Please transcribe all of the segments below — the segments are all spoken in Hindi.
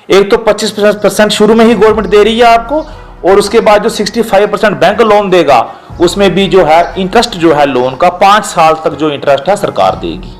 एक तो 25% शुरू में ही गवर्नमेंट दे रही है आपको, और उसके बाद जो 65% बैंक लोन देगा उसमें भी जो है इंटरेस्ट जो है लोन का 5 साल तक जो इंटरेस्ट है सरकार देगी।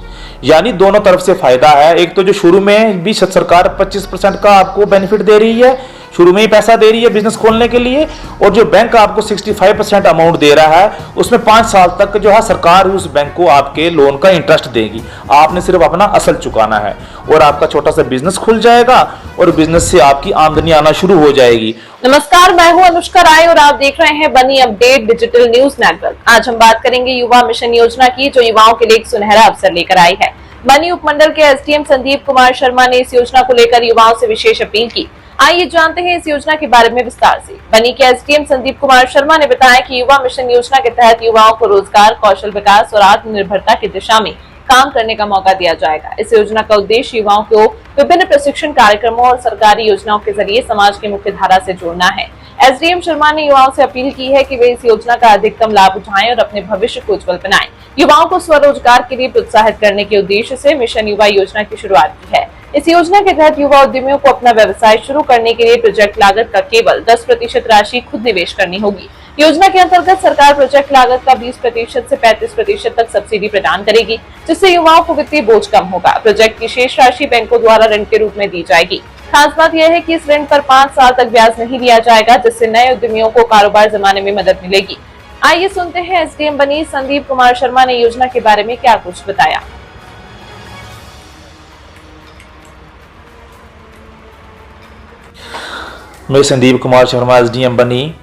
यानी दोनों तरफ से फायदा है। एक तो जो शुरू में भी सरकार 25% का आपको बेनिफिट दे रही है, शुरू में ही पैसा दे रही है बिजनेस खोलने के लिए, और जो बैंक आपको 65% अमाउंट दे रहा है उसमें 5 साल तक जो है सरकार उस बैंक को आपके लोन का इंटरेस्ट देगी। आपने सिर्फ अपना असल चुकाना है और आपका छोटा सा बिजनेस खुल जाएगा और बिजनेस से आपकी आमदनी आना शुरू हो जाएगी। नमस्कार, मैं हूं अनुष्का राय और आप देख रहे हैं बनी अपडेट डिजिटल न्यूज नेटवर्क। आज हम बात करेंगे युवा मिशन योजना की, जो युवाओं के लिए एक सुनहरा अवसर लेकर आई है। बनी उपमंडल के एसडीएम संदीप कुमार शर्मा ने इस योजना को लेकर युवाओं से विशेष अपील की। आइए जानते हैं इस योजना के बारे में विस्तार से। बनी के एसडीएम संदीप कुमार शर्मा ने बताया कि युवा मिशन योजना के तहत युवाओं को रोजगार, कौशल विकास और आत्मनिर्भरता की दिशा में काम करने का मौका दिया जाएगा। इस योजना का उद्देश्य युवाओं को विभिन्न प्रशिक्षण कार्यक्रमों और सरकारी योजनाओं के जरिए समाज की मुख्य धारा से जोड़ना है। एसडीएम शर्मा ने युवाओं से अपील की है कि वे इस योजना का अधिकतम लाभ उठाएं और अपने भविष्य को उज्जवल बनाएं। युवाओं को स्वरोजगार के लिए प्रोत्साहित करने के उद्देश्य से मिशन युवा योजना की शुरुआत की है। इस योजना के तहत युवा उद्यमियों को अपना व्यवसाय शुरू करने के लिए प्रोजेक्ट लागत का केवल 10% राशि खुद निवेश करनी होगी। योजना के अंतर्गत सरकार प्रोजेक्ट लागत का 20% से 35% तक सब्सिडी प्रदान करेगी, जिससे युवाओं को वित्तीय बोझ कम होगा। प्रोजेक्ट की शेष राशि बैंकों द्वारा ऋण के रूप में दी जाएगी। खास बात यह है कि इस ऋण पर 5 साल तक ब्याज नहीं लिया जाएगा, जिससे नए उद्यमियों को कारोबार जमाने में मदद मिलेगी। आइए सुनते हैं एसडीएम बनी संदीप कुमार शर्मा ने योजना के बारे में क्या कुछ बताया। मैं संदीप कुमार शर्मा एसडीएम बनी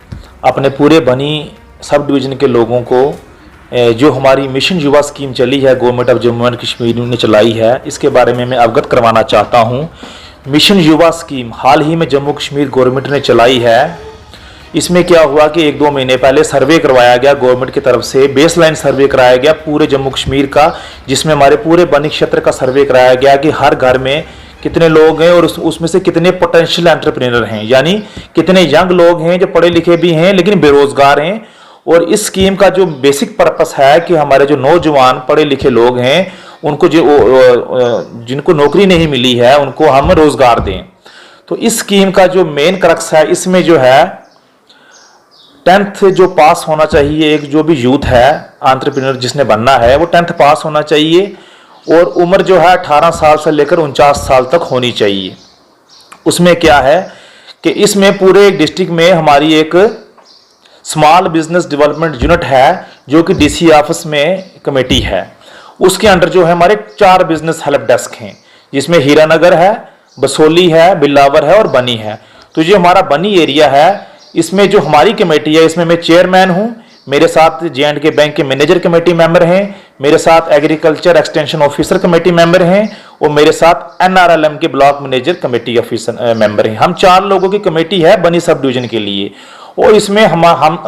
अपने पूरे बनी सब डिवीज़न के लोगों को जो हमारी मिशन युवा स्कीम चली है government of Jammu and Kashmir ने चलाई है, इसके बारे में मैं अवगत करवाना चाहता हूं। मिशन युवा स्कीम हाल ही में जम्मू कश्मीर गवर्नमेंट ने चलाई है। इसमें क्या हुआ कि 1-2 महीने पहले सर्वे करवाया गया गवर्नमेंट की तरफ से, बेसलाइन सर्वे कराया गया पूरे जम्मू कश्मीर का, जिसमें हमारे पूरे बनी क्षेत्र का सर्वे कराया गया कि हर घर में कितने लोग हैं और उसमें से कितने पोटेंशियल एंटरप्रेन्योर हैं, यानी कितने यंग लोग हैं जो पढ़े लिखे भी हैं लेकिन बेरोजगार हैं। और इस स्कीम का जो बेसिक पर्पस है कि हमारे जो नौजवान पढ़े लिखे लोग हैं उनको जिनको नौकरी नहीं मिली है उनको हम रोजगार दें। तो इस स्कीम का जो मेन क्रक्स है, इसमें जो है 10th जो पास होना चाहिए, एक जो भी यूथ है एंटरप्रेन्योर जिसने बनना है वो 10th पास होना चाहिए और उम्र जो है 18 साल से लेकर 49 साल तक होनी चाहिए। उसमें क्या है कि इसमें पूरे डिस्ट्रिक्ट में हमारी एक स्मॉल बिजनेस डेवलपमेंट यूनिट है जो कि डीसी ऑफिस में कमेटी है। उसके अंडर जो है हमारे 4 बिजनेस हेल्प डेस्क हैं, जिसमें हीरानगर है, बसोली है, बिलावर है और बनी है। तो जो हमारा बनी एरिया है इसमें जो हमारी कमेटी है इसमें मैं चेयरमैन हूँ, मेरे साथ जे&के बैंक के मैनेजर कमेटी मेंबर हैं, मेरे साथ agriculture extension officer committee member हैं और मेरे साथ एनआरएलएम के block manager committee officer member हैं। हम 4 लोगों की कमेटी है बनी सब डिवीजन के लिए। और इसमें हम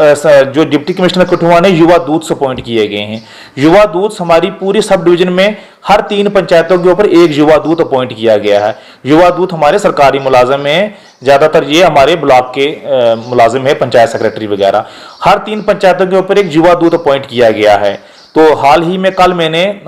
जो डिप्टी कमिश्नर कठुआ ने युवा दूत अपॉइंट किए गए हैं। युवा दूत हमारी पूरी सब डिवीजन में हर 3 पंचायतों के ऊपर एक युवा दूत अपॉइंट किया गया है। युवा दूत हमारे सरकारी मुलाजिम हैं, ज्यादातर ये हमारे ब्लॉक के मुलाजिम है, पंचायत सेक्रेटरी वगैरह। हर 3 पंचायतों के ऊपर एक युवा दूत अपॉइंट किया गया है। तो हाल ही में कल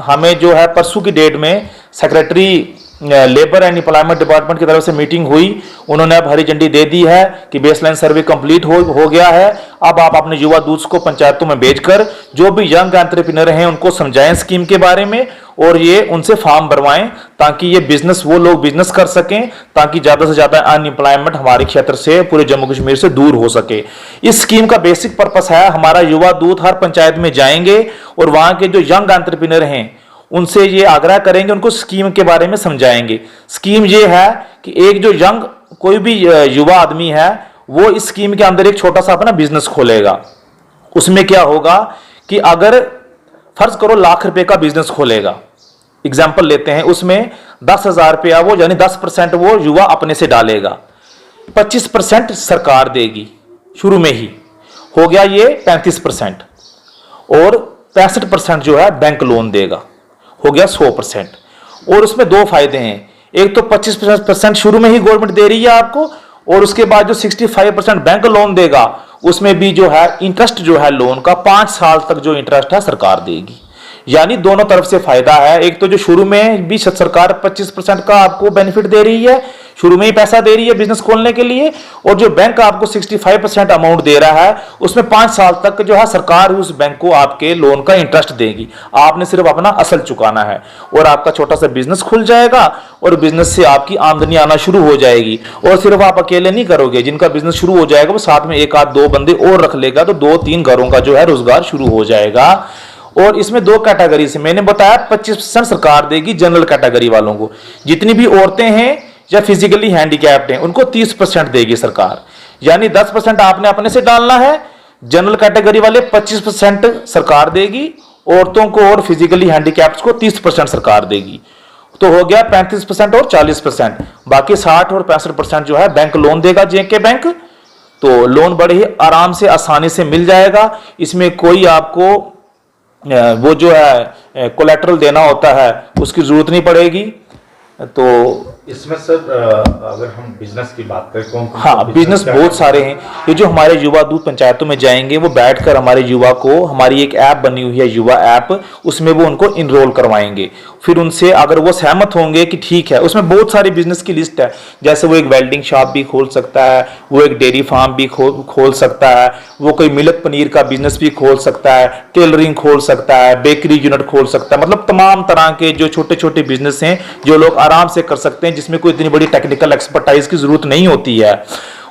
हमें जो है परसों की डेट में secretary labour and employment department की तरफ से मीटिंग हुई। उन्होंने अब हरी झंडी दे दी है कि बेसलाइन सर्वे कंप्लीट हो गया है। अब आप अपने युवा दूत को पंचायतों में भेजकर जो भी यंग एंटरप्रेन्योर हैं उनको समझाएं स्कीम के बारे में और ये उनसे फॉर्म भरवाएं ताकि ये बिजनेस वो लोग बिजनेस कर सकें, ताकि ज्यादा से ज्यादा अनएम्प्लॉयमेंट हमारे क्षेत्र से पूरे जम्मू कश्मीर से दूर हो सके। इस स्कीम का बेसिक पर्पस है हमारा युवा दूत हर पंचायत में जाएंगे और वहां के जो यंग एंटरप्रेन्योर हैं उनसे ये आग्रह करेंगे, उनको स्कीम के बारे में समझाएंगे। स्कीम ये है कि एक जो यंग कोई भी युवा आदमी है वो इस स्कीम के अंदर एक छोटा सा अपना बिजनेस खोलेगा। उसमें क्या होगा कि अगर फर्ज करो ₹1,00,000 का बिजनेस खोलेगा, एग्जाम्पल लेते हैं, उसमें 10,000 रुपया वो यानी 10% वो युवा अपने से डालेगा, 25% सरकार देगी शुरू में ही, हो गया ये 35%, और 65% जो है बैंक लोन देगा, हो गया 100%। और उसमें 2 फायदे हैं, एक तो 25% शुरू में ही गवर्नमेंट दे रही है आपको, और उसके बाद जो 65% बैंक लोन देगा उसमें भी जो है इंटरेस्ट जो है लोन का 5 साल तक जो इंटरेस्ट है सरकार देगी। यानी दोनों तरफ से फायदा है। एक तो जो शुरू में भी सरकार 25% का आपको बेनिफिट दे रही है शुरू में ही पैसा दे रही है बिजनेस खोलने के लिए, और जो बैंक आपको 65% अमाउंट दे रहा है उसमें 5 साल तक जो है सरकार ही उस बैंक को आपके लोन का इंटरेस्ट देगी। आपने सिर्फ अपना असल चुकाना है और आपका छोटा सा बिजनेस खुल जाएगा और बिजनेस से आपकी आमदनी आना शुरू हो जाएगी। और सिर्फ आप अकेले नहीं करोगे, जिनका बिजनेस शुरू हो जाएगा वो साथ में 1 आध 2 बंदे और रख लेगा, तो 2-3 घरों का जो है रोजगार शुरू हो जाएगा। और इसमें 2 कैटेगरी से मैंने बताया 25% सरकार देगी जनरल कैटेगरी वालों को, जितनी भी औरतें हैं या फिजिकली हैंडीकैप्ड हैं उनको 30% देगी सरकार, यानी 10% आपने अपने से डालना है, जनरल कैटेगरी वाले 25% सरकार देगी, औरतों को और फिजिकली हैंडीकैप्ड को 30% सरकार देगी। तो हो गया 35% और 40%, बाकी 60 और 65% जो है बैंक लोन देगा, जेके बैंक। तो लोन बड़े ही आराम से आसानी से मिल जाएगा, इसमें कोई आपको वो जो है कोलेटरल देना होता है उसकी जरूरत नहीं पड़ेगी। तो इसमें सर अगर हम बिजनेस की बात करें कौन हाँ, बिजनेस बहुत सारे हैं। ये जो हमारे युवा दूत पंचायतों में जाएंगे वो बैठकर हमारे युवा को, हमारी एक ऐप बनी हुई है युवा ऐप, उसमें वो उनको इनरोल करवाएंगे। फिर उनसे अगर वो सहमत होंगे कि ठीक है, उसमें बहुत सारी बिजनेस की लिस्ट है, जैसे वो एक वेल्डिंग शॉप भी खोल सकता है, वो एक डेयरी फार्म भी खोल सकता है, वो कोई मिल्क पनीर का बिजनेस भी खोल सकता है, टेलरिंग खोल सकता है, बेकरी यूनिट खोल सकता है, मतलब तमाम तरह के जो छोटे छोटे बिजनेस हैं जो लोग आराम से कर सकते हैं, जिसमें कोई इतनी बड़ी टेक्निकल एक्सपर्टाइज की जरूरत नहीं होती है,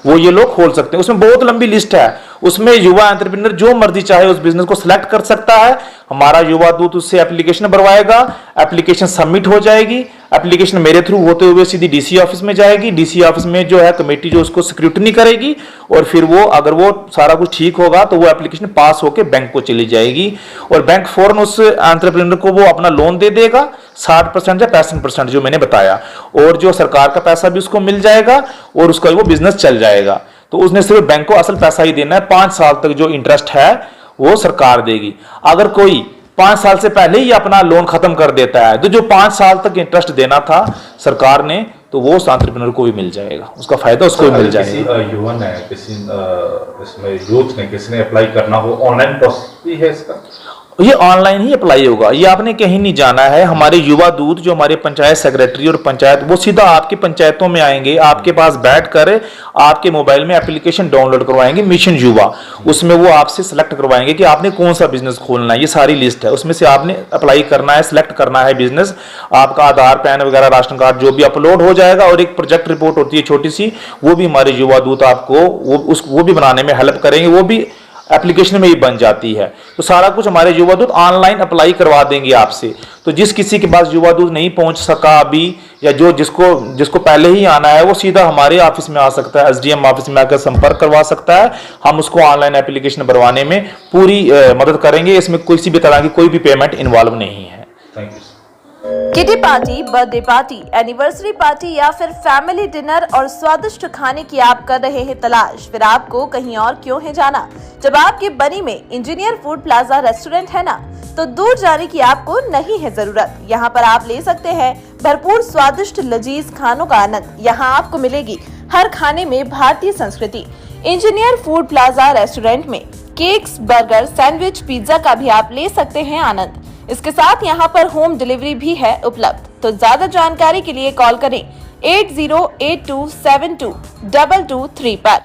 वो ये लोग खोल सकते हैं। उसमें बहुत लंबी लिस्ट है, उसमें युवा एंटरप्रेन्योर जो मर्जी चाहे उस बिजनेस को सिलेक्ट कर सकता है। हमारा युवा दूत उससे एप्लीकेशन भरवाएगा, एप्लीकेशन सबमिट हो जाएगी, एप्लीकेशन मेरे थ्रू होते हुए सीधी डीसी ऑफिस में जाएगी, डीसी ऑफिस में जो है कमेटी जो उसको स्क्रूटनी करेगी, और फिर वो अगर वो सारा कुछ ठीक होगा तो वो एप्लीकेशन पास होकर बैंक को चली जाएगी, और बैंक फौरन उस एंटरप्रेन्योर को वो अपना लोन दे देगा 60% या 65% जो मैंने बताया, और जो सरकार का पैसा भी उसको मिल जाएगा और उसका वो बिजनेस चल जाएगा। तो उसने सिर्फ बैंक को असल पैसा ही देना है, 5 साल तक जो इंटरेस्ट है वो सरकार देगी। अगर कोई 5 साल से पहले ही अपना लोन खत्म कर देता है तो जो 5 साल तक इंटरेस्ट देना था सरकार ने, तो वो उस एंटरप्रेन्योर को भी मिल जाएगा, उसका फायदा उसको भी मिल जाएगा। किसी युवा ने इसमें यूथ ने किसी ने अप्लाई करना हो, ऑनलाइन प्रोसेस भी है इसका? ये ऑनलाइन ही अप्लाई होगा, ये आपने कहीं नहीं जाना है। हमारे युवा दूत जो हमारे पंचायत सेक्रेटरी और पंचायत, वो सीधा आपकी पंचायतों में आएंगे, आपके पास बैठकर आपके मोबाइल में एप्लीकेशन डाउनलोड करवाएंगे मिशन युवा, उसमें वो आपसे सिलेक्ट करवाएंगे कि आपने कौन सा बिजनेस खोलना है, ये सारी लिस्ट है, उसमें से आपने अप्लाई करना है, सिलेक्ट करना है बिजनेस। आपका आधार पैन वगैरह राशन कार्ड जो भी अपलोड हो जाएगा, और एक प्रोजेक्ट रिपोर्ट होती है छोटी सी, वो भी हमारे युवा दूत आपको वो भी बनाने में हेल्प करेंगे, वो भी एप्लीकेशन में ही बन जाती है। तो सारा कुछ हमारे युवा दूत ऑनलाइन अप्लाई करवा देंगे आपसे। तो जिस किसी के पास युवा दूत नहीं पहुंच सका अभी, या जो जिसको पहले ही आना है, वो सीधा हमारे ऑफिस में आ सकता है, एसडीएम ऑफिस में आकर संपर्क करवा सकता है। हम उसको ऑनलाइन एप्लीकेशन भरवाने में पूरी मदद करेंगे, इसमें किसी भी तरह की कोई भी पेमेंट इन्वॉल्व नहीं है। Thank you. Kitty party, birthday party, anniversary party या फिर फैमिली डिनर और स्वादिष्ट खाने की आप कर रहे हैं तलाश, फिर आपको कहीं और क्यों है जाना, जब आपके बनी में इंजीनियर फूड प्लाजा रेस्टोरेंट है ना, तो दूर जाने की आपको नहीं है जरूरत। यहाँ पर आप ले सकते हैं भरपूर स्वादिष्ट लजीज खानों का आनंद। यहाँ आपको मिलेगी हर खाने में भारतीय संस्कृति। इंजीनियर फूड प्लाजा रेस्टोरेंट में केक्स, बर्गर, सैंडविच, पिज्जा का भी आप ले सकते हैं आनंद। इसके साथ यहाँ पर होम डिलीवरी भी है उपलब्ध। तो ज्यादा जानकारी के लिए कॉल करें 8082722223 पर।